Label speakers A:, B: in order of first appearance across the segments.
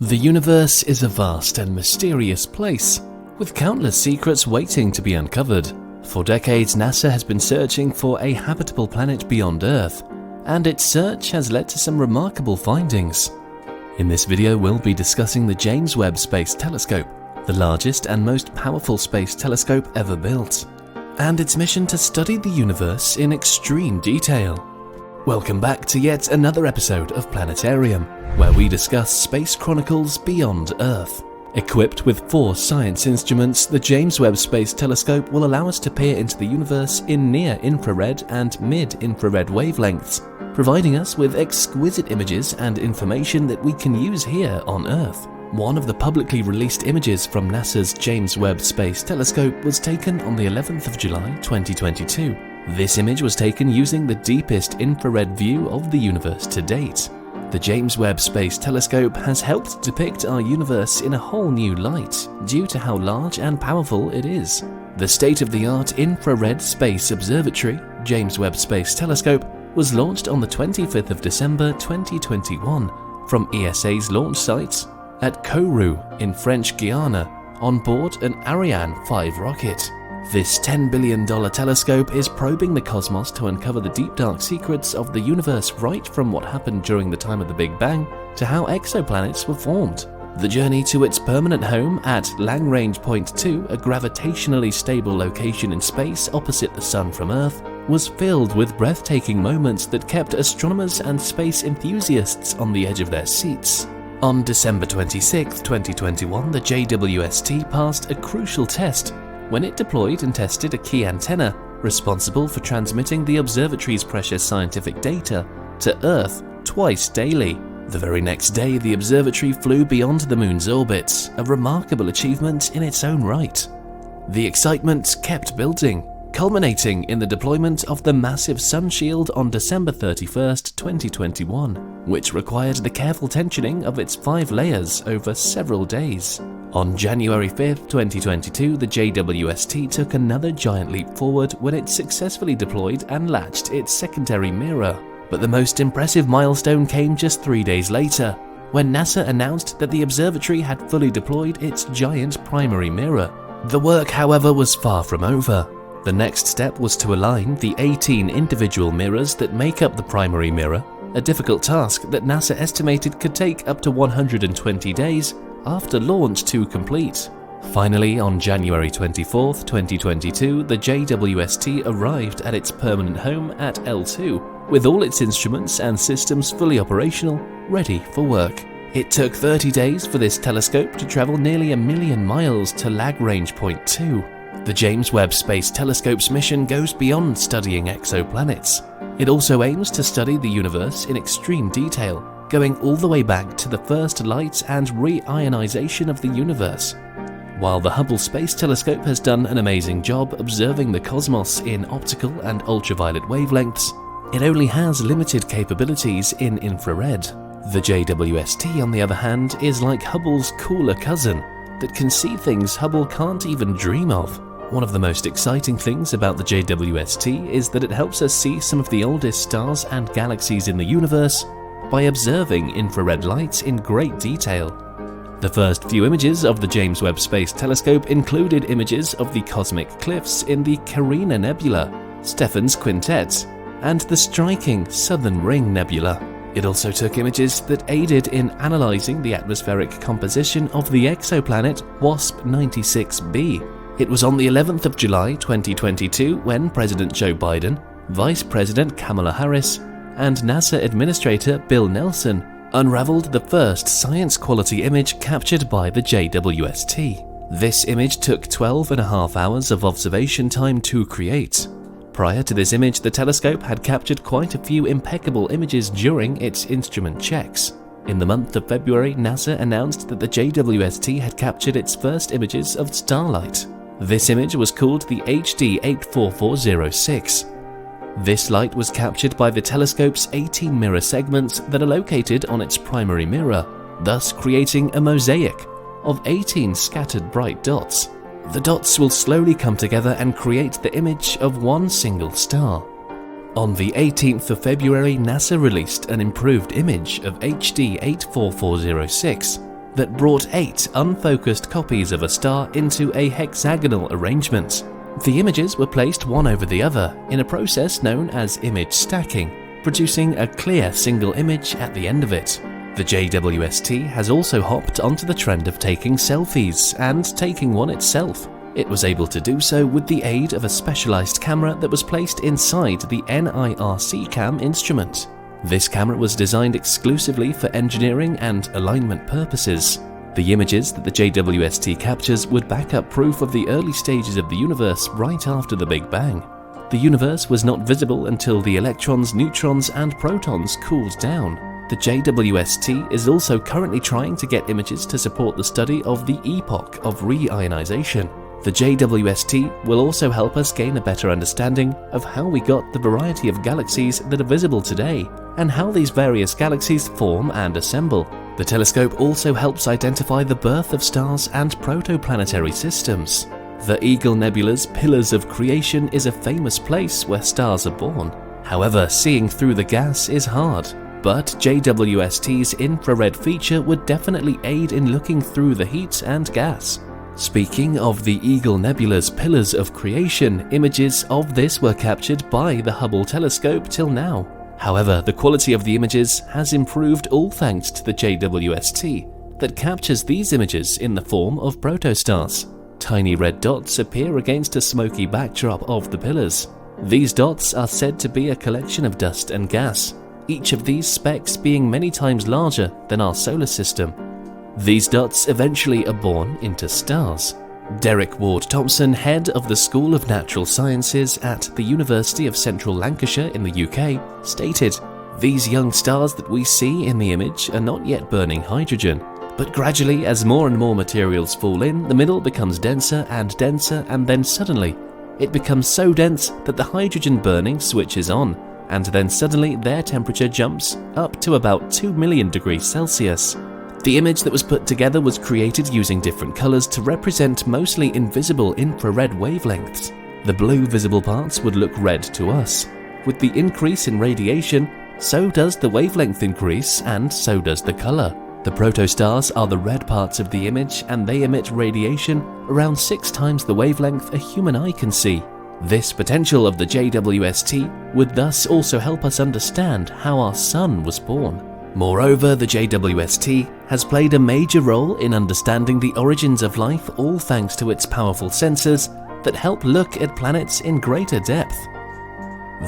A: The universe is a vast and mysterious place, with countless secrets waiting to be uncovered. For decades, NASA has been searching for a habitable planet beyond Earth, and its search has led to some remarkable findings. In this video, we'll be discussing the James Webb Space Telescope, the largest and most powerful space telescope ever built, and its mission to study the universe in extreme detail. Welcome back to yet another episode of Planetarium, where we discuss space chronicles beyond Earth. Equipped with 4 science instruments, the James Webb Space Telescope will allow us to peer into the universe in near-infrared and mid-infrared wavelengths, providing us with exquisite images and information that we can use here on Earth. One of the publicly released images from NASA's James Webb Space Telescope was taken on the 11th of July 2022. This image was taken using the deepest infrared view of the universe to date. The James Webb Space Telescope has helped depict our universe in a whole new light due to how large and powerful it is. The state-of-the-art infrared space observatory, James Webb Space Telescope, was launched on the 25th of December 2021 from ESA's launch site at Kourou in French Guiana on board an Ariane 5 rocket. This $10 billion telescope is probing the cosmos to uncover the deep dark secrets of the universe, right from what happened during the time of the Big Bang to how exoplanets were formed. The journey to its permanent home at Lagrange Point 2, a gravitationally stable location in space opposite the Sun from Earth, was filled with breathtaking moments that kept astronomers and space enthusiasts on the edge of their seats. On December 26, 2021, the JWST passed a crucial test when it deployed and tested a key antenna responsible for transmitting the observatory's precious scientific data to Earth twice daily. The very next day, the observatory flew beyond the Moon's orbit, a remarkable achievement in its own right. The excitement kept building, culminating in the deployment of the massive Sun Shield on December 31, 2021, which required the careful tensioning of its 5 layers over several days. On January 5, 2022, the JWST took another giant leap forward when it successfully deployed and latched its secondary mirror. But the most impressive milestone came just 3 days later, when NASA announced that the observatory had fully deployed its giant primary mirror. The work, however, was far from over. The next step was to align the 18 individual mirrors that make up the primary mirror, a difficult task that NASA estimated could take up to 120 days after launch to complete. Finally, on January 24, 2022, the JWST arrived at its permanent home at L2, with all its instruments and systems fully operational, ready for work. It took 30 days for this telescope to travel nearly 1 million miles to Lagrange Point 2. The James Webb Space Telescope's mission goes beyond studying exoplanets. It also aims to study the universe in extreme detail, going all the way back to the first light and re-ionization of the universe. While the Hubble Space Telescope has done an amazing job observing the cosmos in optical and ultraviolet wavelengths, it only has limited capabilities in infrared. The JWST, on the other hand, is like Hubble's cooler cousin that can see things Hubble can't even dream of. One of the most exciting things about the JWST is that it helps us see some of the oldest stars and galaxies in the universe by observing infrared light in great detail. The first few images of the James Webb Space Telescope included images of the cosmic cliffs in the Carina Nebula, Stephan's Quintet, and the striking Southern Ring Nebula. It also took images that aided in analyzing the atmospheric composition of the exoplanet WASP 96b. It was on the 11th of July 2022 when President Joe Biden, Vice President Kamala Harris, and NASA Administrator Bill Nelson unraveled the first science-quality image captured by the JWST. This image took 12.5 hours of observation time to create. Prior to this image, the telescope had captured quite a few impeccable images during its instrument checks. In the month of February, NASA announced that the JWST had captured its first images of starlight. This image was called the HD 84406. This light was captured by the telescope's 18 mirror segments that are located on its primary mirror, thus creating a mosaic of 18 scattered bright dots. The dots will slowly come together and create the image of one single star. On the 18th of February, NASA released an improved image of HD 84406. that brought 8 unfocused copies of a star into a hexagonal arrangement. The images were placed one over the other in a process known as image stacking, producing a clear single image at the end of it. The JWST has also hopped onto the trend of taking selfies and taking one itself. It was able to do so with the aid of a specialized camera that was placed inside the NIRC cam instrument. This camera was designed exclusively for engineering and alignment purposes. The images that the JWST captures would back up proof of the early stages of the universe right after the Big Bang. The universe was not visible until the electrons, neutrons, and protons cooled down. The JWST is also currently trying to get images to support the study of the epoch of reionization. The JWST will also help us gain a better understanding of how we got the variety of galaxies that are visible today, and how these various galaxies form and assemble. The telescope also helps identify the birth of stars and protoplanetary systems. The Eagle Nebula's Pillars of Creation is a famous place where stars are born. However, seeing through the gas is hard, but JWST's infrared feature would definitely aid in looking through the heat and gas. Speaking of the Eagle Nebula's Pillars of Creation, images of this were captured by the Hubble telescope till now. However, the quality of the images has improved all thanks to the JWST that captures these images in the form of protostars. Tiny red dots appear against a smoky backdrop of the pillars. These dots are said to be a collection of dust and gas, each of these specks being many times larger than our solar system. These dots eventually are born into stars. Derek Ward Thompson, head of the School of Natural Sciences at the University of Central Lancashire in the UK, stated, "These young stars that we see in the image are not yet burning hydrogen, but gradually as more and more materials fall in, the middle becomes denser, and then suddenly it becomes so dense that the hydrogen burning switches on, and then suddenly their temperature jumps up to about 2 million degrees Celsius. The image that was put together was created using different colors to represent mostly invisible infrared wavelengths. The blue visible parts would look red to us. With the increase in radiation, so does the wavelength increase, and so does the color. The protostars are the red parts of the image, and they emit radiation around 6 times the wavelength a human eye can see. This potential of the JWST would thus also help us understand how our sun was born. Moreover, the JWST has played a major role in understanding the origins of life, all thanks to its powerful sensors that help look at planets in greater depth.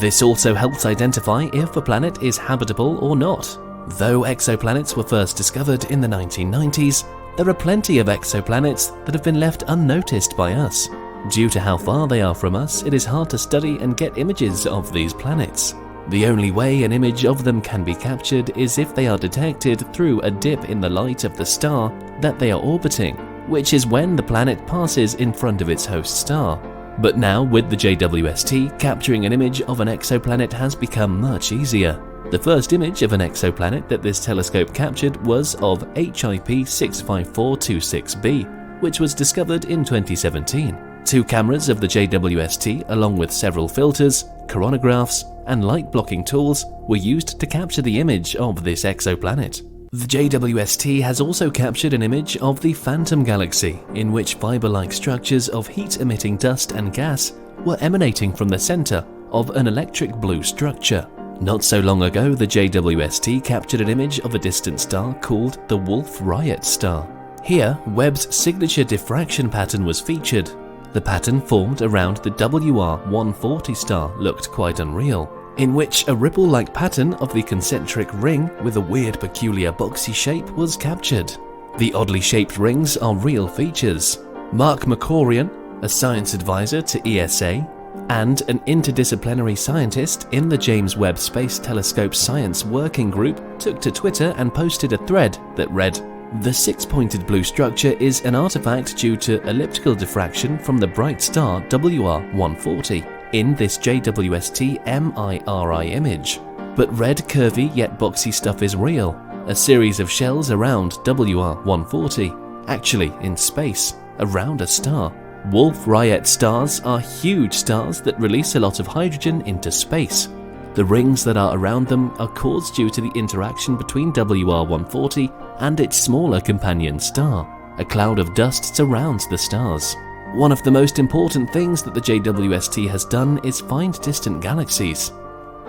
A: This also helps identify if a planet is habitable or not. Though exoplanets were first discovered in the 1990s, there are plenty of exoplanets that have been left unnoticed by us. Due to how far they are from us, it is hard to study and get images of these planets. The only way an image of them can be captured is if they are detected through a dip in the light of the star that they are orbiting, which is when the planet passes in front of its host star. But now, with the JWST, capturing an image of an exoplanet has become much easier. The first image of an exoplanet that this telescope captured was of HIP 65426b, which was discovered in 2017. 2 cameras of the JWST, along with several filters, coronagraphs, and light-blocking tools, were used to capture the image of this exoplanet. The JWST has also captured an image of the Phantom Galaxy, in which fiber-like structures of heat-emitting dust and gas were emanating from the center of an electric blue structure. Not so long ago, the JWST captured an image of a distant star called the Wolf Rayet star. Here, Webb's signature diffraction pattern was featured. The pattern formed around the WR140 star looked quite unreal, in which a ripple-like pattern of the concentric ring with a weird peculiar boxy shape was captured. The oddly shaped rings are real features. Mark Makorian, a science advisor to ESA, and an interdisciplinary scientist in the James Webb Space Telescope Science Working Group, took to Twitter and posted a thread that read, "The 6-pointed blue structure is an artifact due to elliptical diffraction from the bright star WR140 in this JWST MIRI image. But red, curvy yet boxy stuff is real, a series of shells around WR140, actually in space, around a star. Wolf Rayet stars are huge stars that release a lot of hydrogen into space. The rings that are around them are caused due to the interaction between WR140 and its smaller companion star. A cloud of dust surrounds the stars. One of the most important things that the JWST has done is find distant galaxies.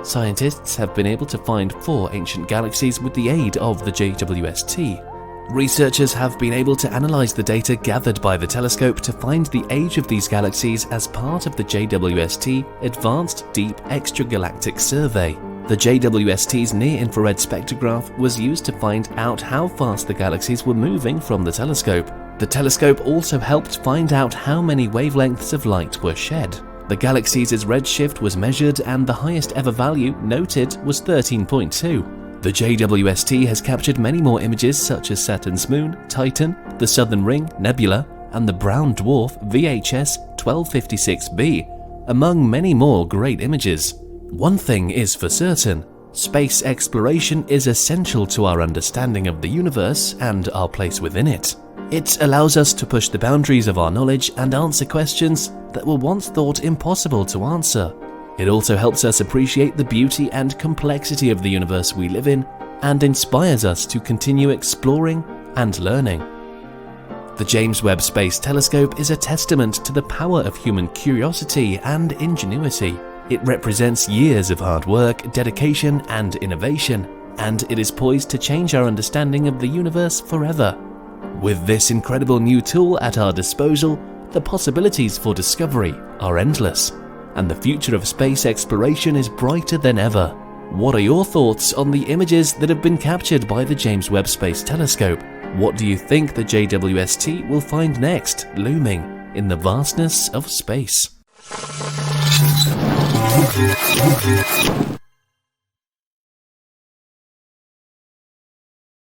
A: Scientists have been able to find 4 ancient galaxies with the aid of the JWST. Researchers have been able to analyze the data gathered by the telescope to find the age of these galaxies as part of the JWST Advanced Deep Extragalactic Survey. The JWST's near-infrared spectrograph was used to find out how fast the galaxies were moving from the telescope. The telescope also helped find out how many wavelengths of light were shed. The galaxy's redshift was measured and the highest ever value noted was 13.2. The JWST has captured many more images such as Saturn's moon, Titan, the Southern Ring Nebula, and the brown dwarf VHS 1256b, among many more great images. One thing is for certain: space exploration is essential to our understanding of the universe and our place within it. It allows us to push the boundaries of our knowledge and answer questions that were once thought impossible to answer. It also helps us appreciate the beauty and complexity of the universe we live in and inspires us to continue exploring and learning. The James Webb Space Telescope is a testament to the power of human curiosity and ingenuity. It represents years of hard work, dedication, and innovation, and it is poised to change our understanding of the universe forever. With this incredible new tool at our disposal, the possibilities for discovery are endless, and the future of space exploration is brighter than ever. What are your thoughts on the images that have been captured by the James Webb Space Telescope? What do you think the JWST will find next, looming in the vastness of space?